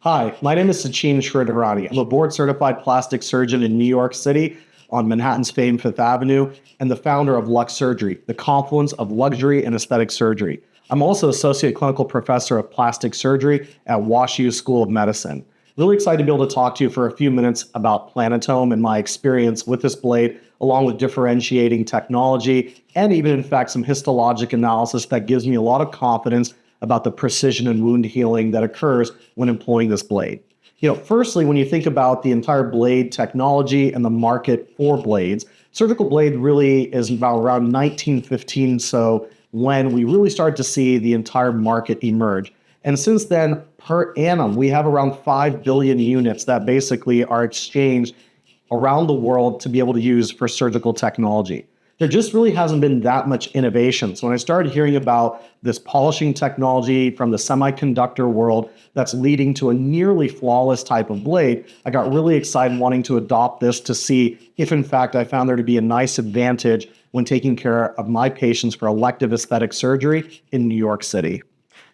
Hi, my name is Sachin Shridharani. I'm a board-certified plastic surgeon in New York City on Manhattan's famed Fifth Avenue and the founder of Lux Surgery, the confluence of luxury and aesthetic surgery. I'm also Associate Clinical Professor of Plastic Surgery at WashU School of Medicine. Really excited to be able to talk to you for a few minutes about Planatome and my experience with this blade, along with differentiating technology and even, in fact, some histologic analysis that gives me a lot of confidence about the precision and wound healing that occurs when employing this blade. Firstly, when you think about the entire blade technology and the market for blades, surgical blade really is about around 1915, so when we really started to see the entire market emerge. And since then, per annum, we have around 5 billion units that basically are exchanged around the world to be able to use for surgical technology. There just really hasn't been that much innovation. So when I started hearing about this polishing technology from the semiconductor world that's leading to a nearly flawless type of blade, I got really excited wanting to adopt this to see if in fact I found there to be a nice advantage when taking care of my patients for elective aesthetic surgery in New York City.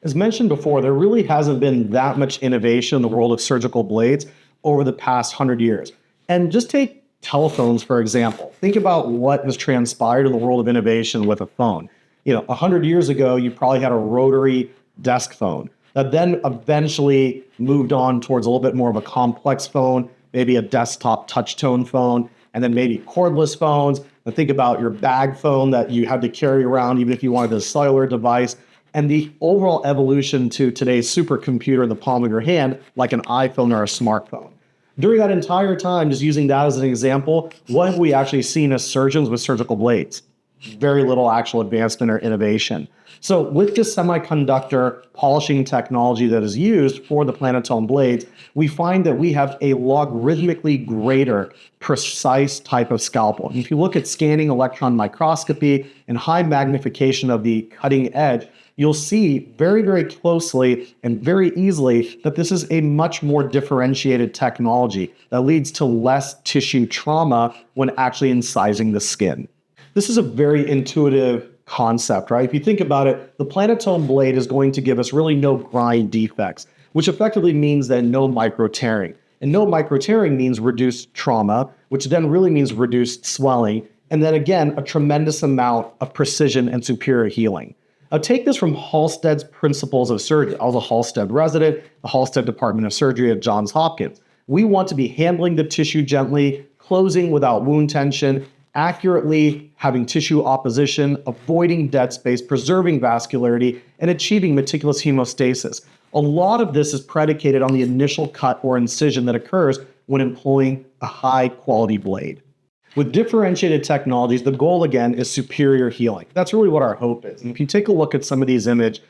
As mentioned before, there really hasn't been that much innovation in the world of surgical blades over the past 100 years. And just take telephones, for example. Think about what has transpired in the world of innovation with a phone. 100 years ago, you probably had a rotary desk phone that then eventually moved on towards a little bit more of a complex phone, maybe a desktop touch-tone phone, and then maybe cordless phones. And think about your bag phone that you had to carry around even if you wanted a cellular device. And the overall evolution to today's supercomputer in the palm of your hand, like an iPhone or a smartphone. During that entire time, just using that as an example, what have we actually seen as surgeons with surgical blades? Very little actual advancement or innovation. So with this semiconductor polishing technology that is used for the Planatome blades, we find that we have a logarithmically greater precise type of scalpel. And if you look at scanning electron microscopy and high magnification of the cutting edge, you'll see very, very closely and very easily that this is a much more differentiated technology that leads to less tissue trauma when actually incising the skin. This is a very intuitive concept, right? If you think about it, the Planatome blade is going to give us really no grind defects, which effectively means that no micro tearing. And no micro tearing means reduced trauma, which then really means reduced swelling, and then again, a tremendous amount of precision and superior healing. Now take this from Halstead's Principles of Surgery. I was a Halstead resident, the Halstead Department of Surgery at Johns Hopkins. We want to be handling the tissue gently, closing without wound tension, accurately having tissue opposition, avoiding dead space, preserving vascularity, and achieving meticulous hemostasis. A lot of this is predicated on the initial cut or incision that occurs when employing a high-quality blade. With differentiated technologies, the goal again is superior healing. That's really what our hope is. And if you take a look at some of these images,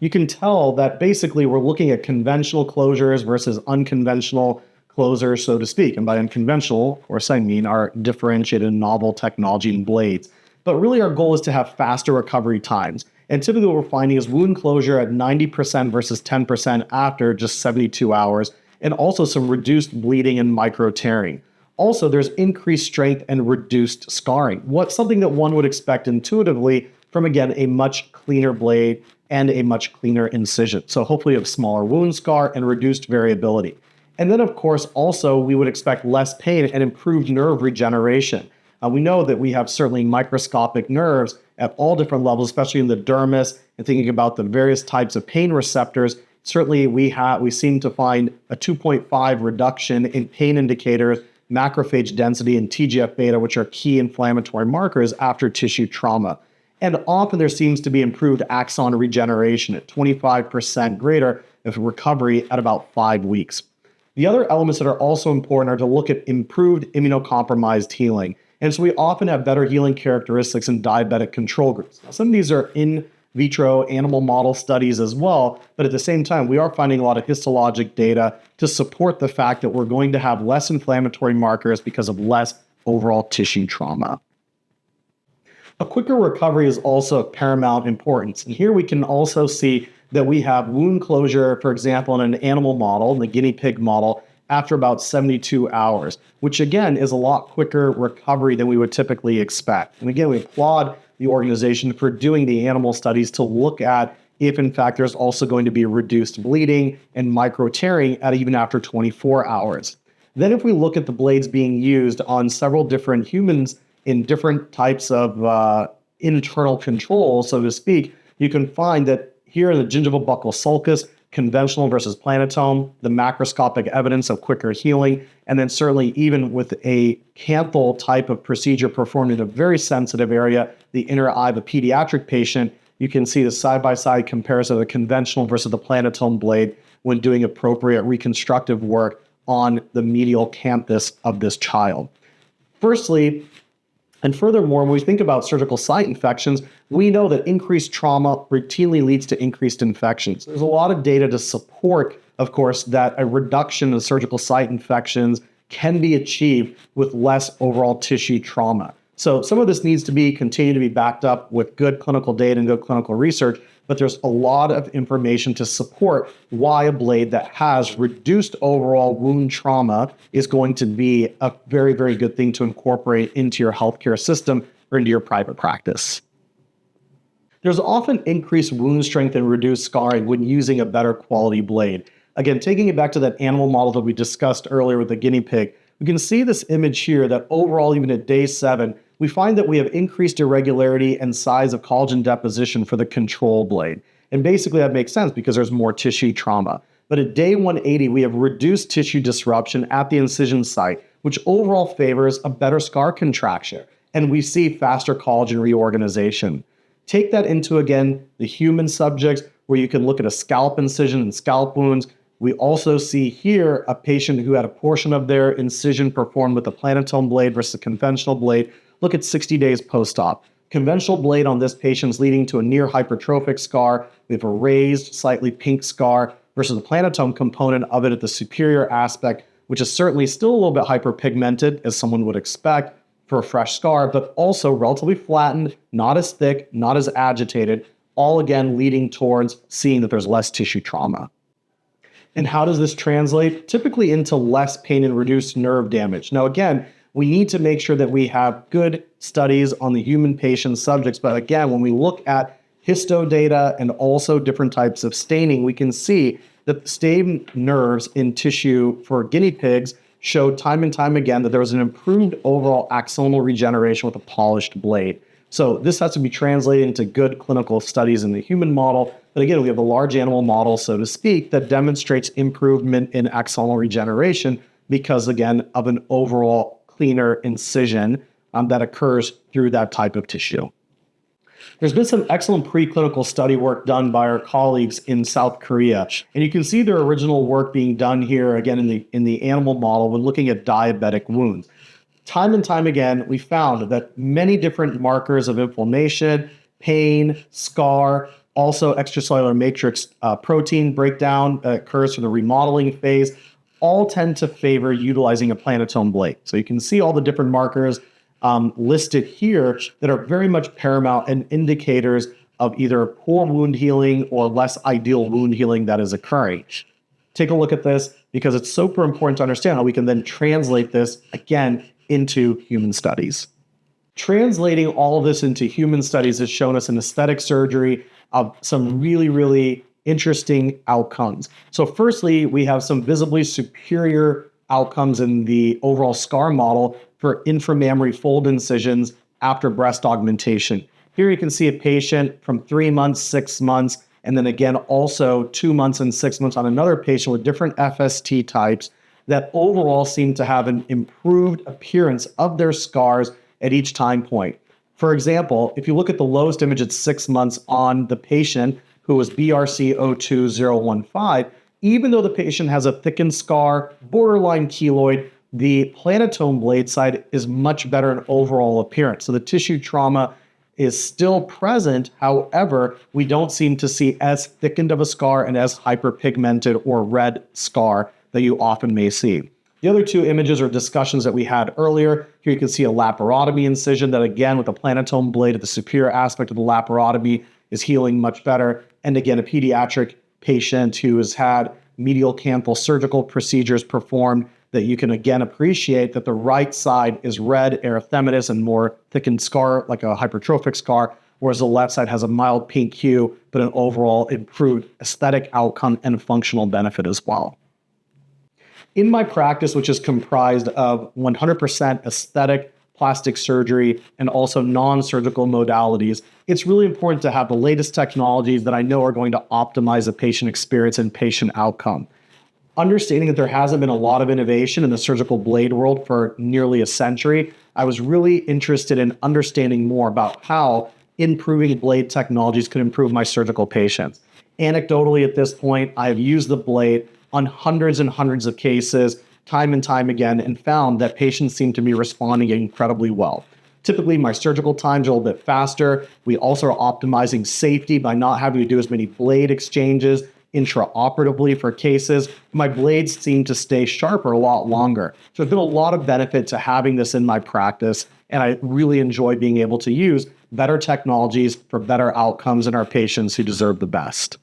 you can tell that basically we're looking at conventional closures versus unconventional closures, so to speak. And by unconventional, of course, I mean our differentiated novel technology and blades. But really our goal is to have faster recovery times. And typically what we're finding is wound closure at 90% versus 10% after just 72 hours, and also some reduced bleeding and micro tearing. Also, there's increased strength and reduced scarring. What's something that one would expect intuitively from, again, a much cleaner blade and a much cleaner incision. So hopefully a smaller wound scar and reduced variability. And then, of course, also we would expect less pain and improved nerve regeneration. We know that we have certainly microscopic nerves at all different levels, especially in the dermis, and thinking about the various types of pain receptors. Certainly we seem to find a 2.5 reduction in pain indicators, macrophage density, and TGF-beta, which are key inflammatory markers after tissue trauma. And often there seems to be improved axon regeneration at 25% greater of recovery at about 5 weeks. The other elements that are also important are to look at improved immunocompromised healing. And so we often have better healing characteristics in diabetic control groups. Now, some of these are in vitro animal model studies as well, but at the same time, we are finding a lot of histologic data to support the fact that we're going to have less inflammatory markers because of less overall tissue trauma. A quicker recovery is also of paramount importance. And here we can also see that we have wound closure, for example, in an animal model, in the guinea pig model, after about 72 hours, which again is a lot quicker recovery than we would typically expect. And again, we applaud the organization for doing the animal studies to look at if in fact there's also going to be reduced bleeding and micro tearing at even after 24 hours. Then if we look at the blades being used on several different humans in different types of internal control, so to speak, you can find that here in the gingival buccal sulcus, conventional versus planatome, the macroscopic evidence of quicker healing, and then certainly even with a canthal type of procedure performed in a very sensitive area, the inner eye of a pediatric patient, you can see the side-by-side comparison of the conventional versus the planatome blade when doing appropriate reconstructive work on the medial canthus of this child. Firstly, and furthermore, when we think about surgical site infections, we know that increased trauma routinely leads to increased infections. There's a lot of data to support, of course, that a reduction in surgical site infections can be achieved with less overall tissue trauma. So some of this needs to continue to be backed up with good clinical data and good clinical research, but there's a lot of information to support why a blade that has reduced overall wound trauma is going to be a very, very good thing to incorporate into your healthcare system or into your private practice. There's often increased wound strength and reduced scarring when using a better quality blade. Again, taking it back to that animal model that we discussed earlier with the guinea pig, we can see this image here that overall, even at day 7, we find that we have increased irregularity and size of collagen deposition for the control blade. And basically that makes sense because there's more tissue trauma. But at day 180, we have reduced tissue disruption at the incision site, which overall favors a better scar contraction. And we see faster collagen reorganization. Take that into, again, the human subjects where you can look at a scalp incision and scalp wounds. We also see here a patient who had a portion of their incision performed with a planatome blade versus a conventional blade. Look at 60 days post-op. Conventional blade on this patient is leading to a near hypertrophic scar. We have a raised, slightly pink scar versus the planatome component of it at the superior aspect, which is certainly still a little bit hyperpigmented, as someone would expect for a fresh scar, but also relatively flattened, not as thick, not as agitated, all again leading towards seeing that there's less tissue trauma. And how does this translate? Typically into less pain and reduced nerve damage. Now, again, we need to make sure that we have good studies on the human patient subjects. But again, when we look at histo data and also different types of staining, we can see that the stained nerves in tissue for guinea pigs showed time and time again that there was an improved overall axonal regeneration with a polished blade. So this has to be translated into good clinical studies in the human model. But again, we have a large animal model, so to speak, that demonstrates improvement in axonal regeneration because, again, of an overall cleaner incision that occurs through that type of tissue. There's been some excellent preclinical study work done by our colleagues in South Korea, and you can see their original work being done here again in the animal model when looking at diabetic wounds. Time and time again, we found that many different markers of inflammation, pain, scar, also extracellular matrix protein breakdown occurs for the remodeling phase, all tend to favor utilizing a planatome blade. So you can see all the different markers listed here that are very much paramount and indicators of either poor wound healing or less ideal wound healing that is occurring. Take a look at this because it's super important to understand how we can then translate this again into human studies. Translating all of this into human studies has shown us in aesthetic surgery of some really, really interesting outcomes. So firstly, we have some visibly superior outcomes in the overall scar model for inframammary fold incisions after breast augmentation. Here you can see a patient from 3 months, 6 months, and then again also 2 months and 6 months on another patient with different FST types that overall seem to have an improved appearance of their scars at each time point. For example, if you look at the lowest image at 6 months on the patient who was BRC02015, even though the patient has a thickened scar, borderline keloid, the planatome blade side is much better in overall appearance. So the tissue trauma is still present. However, we don't seem to see as thickened of a scar and as hyperpigmented or red scar that you often may see. The other two images are discussions that we had earlier. Here you can see a laparotomy incision that, again, with the planatome blade at the superior aspect of the laparotomy is healing much better. And again, a pediatric patient who has had medial canthal surgical procedures performed that you can again appreciate that the right side is red, erythematous, and more thickened scar, like a hypertrophic scar, whereas the left side has a mild pink hue, but an overall improved aesthetic outcome and functional benefit as well. In my practice, which is comprised of 100% aesthetic plastic surgery and also non-surgical modalities, it's really important to have the latest technologies that I know are going to optimize the patient experience and patient outcome. Understanding that there hasn't been a lot of innovation in the surgical blade world for nearly a century, I was really interested in understanding more about how improving blade technologies could improve my surgical patients. Anecdotally, at this point, I've used the blade on hundreds and hundreds of cases, time and time again, and found that patients seem to be responding incredibly well. Typically, my surgical times are a little bit faster. We also are optimizing safety by not having to do as many blade exchanges intraoperatively for cases. My blades seem to stay sharper a lot longer. So there's been a lot of benefit to having this in my practice, and I really enjoy being able to use better technologies for better outcomes in our patients who deserve the best.